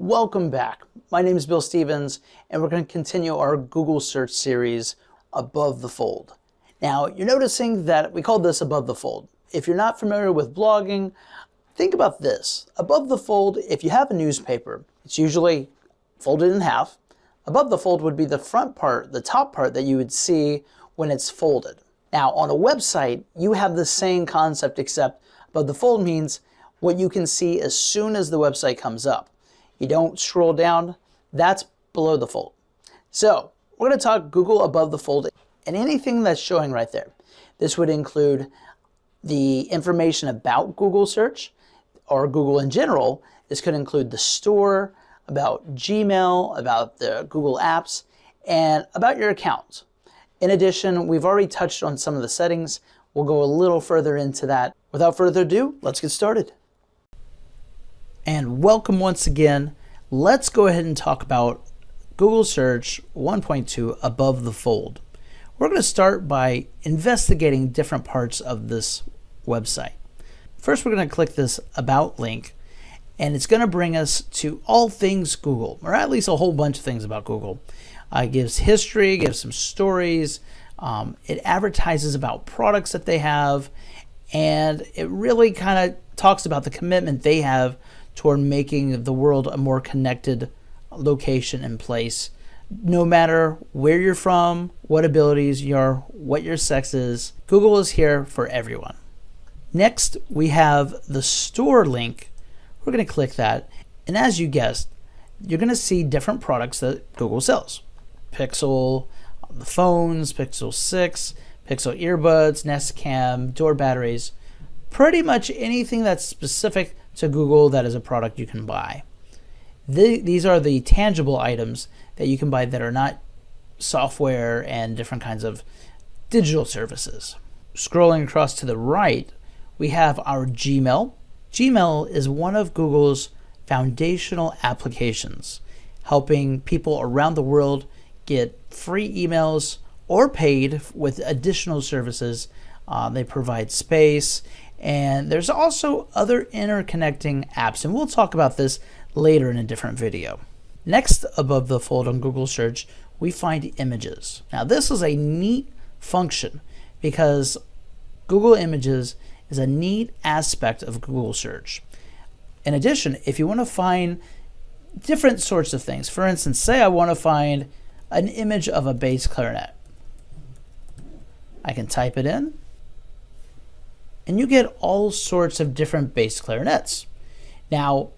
Welcome back. My name is Bill Stevens, and we're going to continue our Google search series, Above the Fold. Now, you're noticing that we called this Above the Fold. If you're not familiar with blogging, think about this. Above the fold, if you have a newspaper, it's usually folded in half. Above the fold would be the front part, the top part that you would see when it's folded. Now, on a website, you have the same concept, except above the fold means what you can see as soon as the website comes up. You don't scroll down, that's below the fold. So we're going to talk Google above the fold and anything that's showing right there. This would include the information about Google search or Google in general. This could include the store, about Gmail, about the Google apps, and about your accounts. In addition, we've already touched on some of the settings. We'll go a little further into that. Without further ado, let's get started. And welcome once again. Let's go ahead and talk about Google Search 1.2 Above the Fold. We're going to start by investigating different parts of this website. First, we're going to click this About link, and it's going to bring us to all things Google, or at least a whole bunch of things about Google. It gives history, gives some stories, it advertises about products that they have, and it really kind of talks about the commitment they have toward making the world a more connected location and place. No matter where you're from, what abilities you are, what your sex is, Google is here for everyone. Next, we have the store link. We're going to click that, and as you guessed, you're going to see different products that Google sells. Pixel, the phones, Pixel 6, Pixel earbuds, Nest Cam, door batteries, pretty much anything that's specific to Google that is a product you can buy. These are the tangible items that you can buy that are not software and different kinds of digital services. Scrolling across to the right, we have our Gmail. Gmail is one of Google's foundational applications, helping people around the world get free emails or paid with additional services. They provide space, and there's also other interconnecting apps, and we'll talk about this later in a different video. Next, above the fold on Google search, we find images. Now, this is a neat function because Google Images is a neat aspect of Google search. In addition, if you want to find different sorts of things, for instance, say I want to find an image of a bass clarinet. I can type it in, and you get all sorts of different bass clarinets. Now,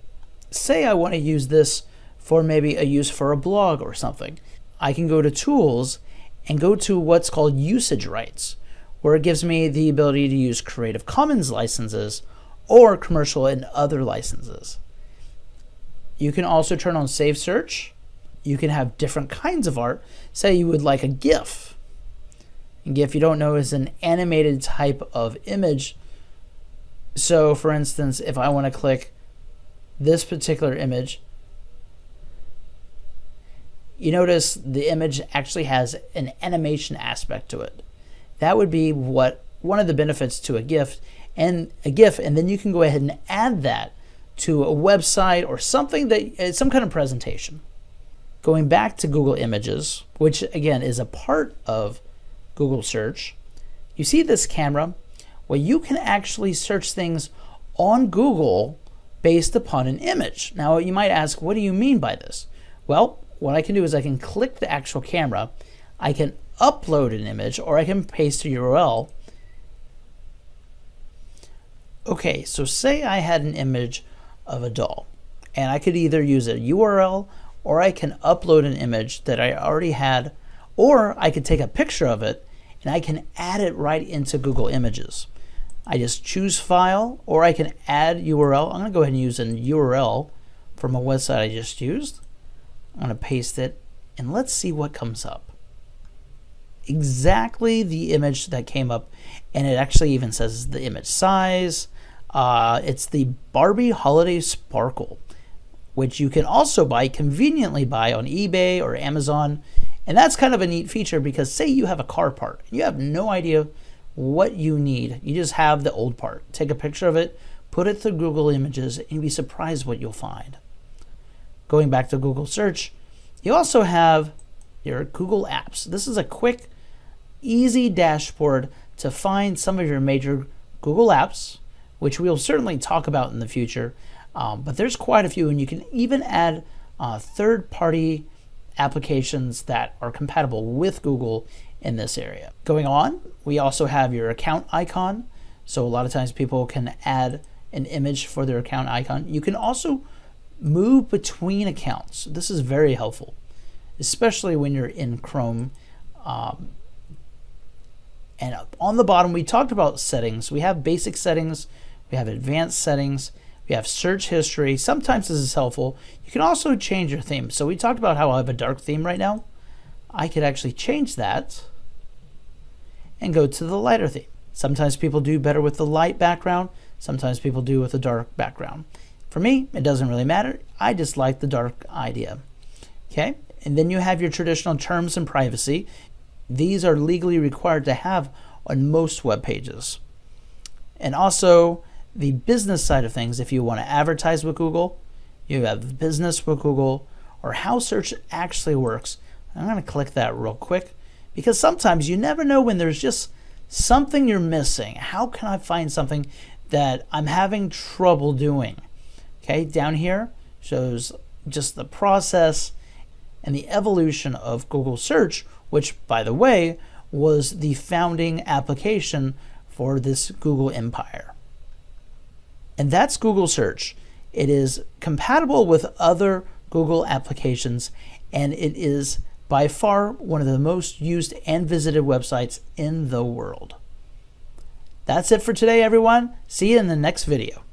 say I want to use this for maybe a use for a blog or something. I can go to Tools and go to what's called Usage Rights, where it gives me the ability to use Creative Commons licenses or commercial and other licenses. You can also turn on Save Search. You can have different kinds of art. Say you would like a GIF. A GIF, you don't know, is an animated type of image. So for instance, if I want to click this particular image, you notice the image actually has an animation aspect to it. That would be one of the benefits to a GIF, and then you can go ahead and add that to a website or something that some kind of presentation. Going back to Google Images, which again is a part of Google search, you see this camera? Well, you can actually search things on Google based upon an image. Now, you might ask, what do you mean by this? Well, what I can do is I can click the actual camera, I can upload an image, or I can paste a URL. Okay, so say I had an image of a doll, and I could either use a URL, or I can upload an image that I already had, or I could take a picture of it and I can add it right into Google Images. I just choose File, or I can add URL. I'm going to go ahead and use a URL from a website I just used. I'm going to paste it, and let's see what comes up. Exactly the image that came up, and it actually even says the image size. It's the Barbie Holiday Sparkle, which you can also conveniently buy on eBay or Amazon. And that's kind of a neat feature because say you have a car part, you have no idea what you need. You just have the old part. Take a picture of it, put it through Google Images, and you'll be surprised what you'll find. going back to Google search, you also have your Google Apps. This is a quick, easy dashboard to find some of your major Google apps, which we'll certainly talk about in the future. But there's quite a few, and you can even add third-party applications that are compatible with Google in this area. Going on, we also have your account icon. So a lot of times people can add an image for their account icon. You can also move between accounts. This is very helpful, especially when you're in Chrome. And on the bottom, we talked about settings. We have basic settings, we have advanced settings, we have search history. Sometimes this is helpful. You can also change your theme. So we talked about how I have a dark theme right now. I could actually change that and go to the lighter theme. Sometimes people do better with the light background. Sometimes people do with a dark background. For me, it doesn't really matter. I just like the dark idea. Okay, and then you have your traditional terms and privacy. These are legally required to have on most web pages. And also the business side of things. If you want to advertise with Google, you have business with Google, or how search actually works. I'm going to click that real quick because sometimes you never know when there's just something you're missing. How can I find something that I'm having trouble doing? Okay, down here shows just the process and the evolution of Google search, which, by the way, was the founding application for this Google empire. And that's Google search. It is compatible with other Google applications, and it is by far one of the most used and visited websites in the world. That's it for today, everyone. See you in the next video.